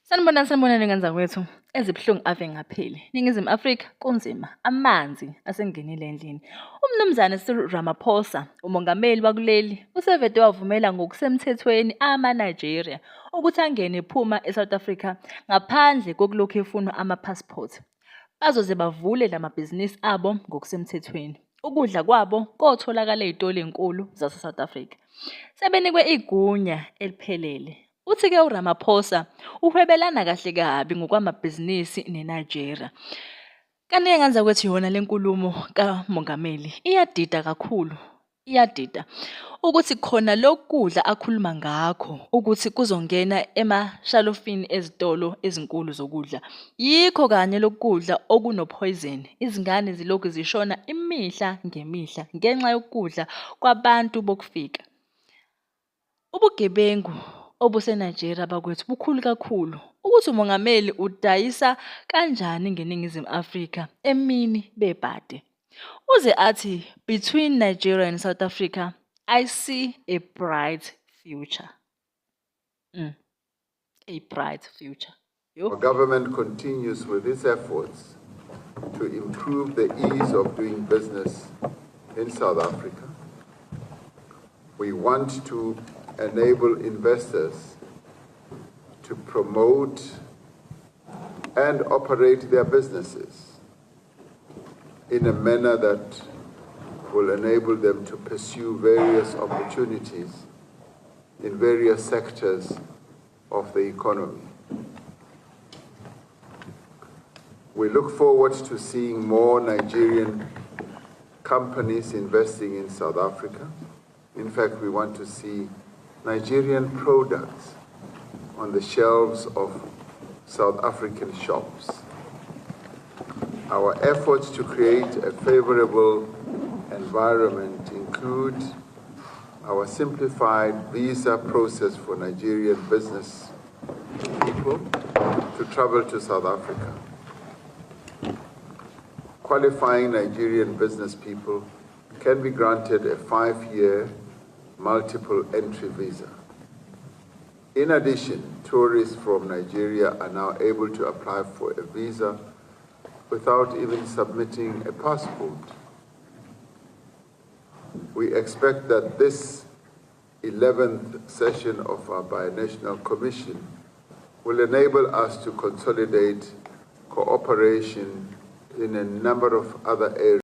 Sanibonani ngani kwethu. Ezibuhlungu ave ngapheli. Ningizimu Afrika kunzima. Amanzi asengenile endlini. UMnumzane Cyril Ramaphosa, umongameli wakuleli, usevede wavumela ngokusemthethweni amaNigeria ukuthi angene ephuma eSouth Africa ngaphandle kokulokhu efunwa ama-passport. Bazoze bavule lamabhizinisi abo ngokusemthethweni. Ukudla kwabo kotholakala ey'tolo ey'nkulu zase-South Africa. Sebenikwe igunya eliphelele. Uthi-ke uRamaphosa uhwebelana kahle kabi ngokwamabhizinisi neNigeria. Kanti-ke ngani zakwethu yona le nkulumo kamongameli iyadida kakhulu. Iyadida ukuthi khona lokhu kudla akhuluma ngakho ukuthi kuzongena emashalofini ezitolo ezinkulu zokudla. Yikho kanye lokhu kudla okunophoyizeni. Izingane zilokhu zishona imihla ngemihla ngenxa yokudla kwabantu bokufika. Ubugebengu obuseNigeria bakwethu bukhulu kakhulu. Ukuthi umongameli udayisa kanjani ngeNingizimu Afrika emini bebhade. Uze athi, between Nigeria and South Africa, I see a bright future. A bright future. Our government continues with its efforts to improve the ease of doing business in South Africa. We want to enable investors to promote and operate their businesses in a manner that will enable them to pursue various opportunities in various sectors of the economy. We look forward to seeing more Nigerian companies investing in South Africa. In fact, we want to see Nigerian products on the shelves of South African shops. Our efforts to create a favorable environment include our simplified visa process for Nigerian business people to travel to South Africa. Qualifying Nigerian business people can be granted a 5-year multiple entry visa. In addition, tourists from Nigeria are now able to apply for a visa without even submitting a passport. We expect that this 11th session of our Binational Commission will enable us to consolidate cooperation in a number of other areas.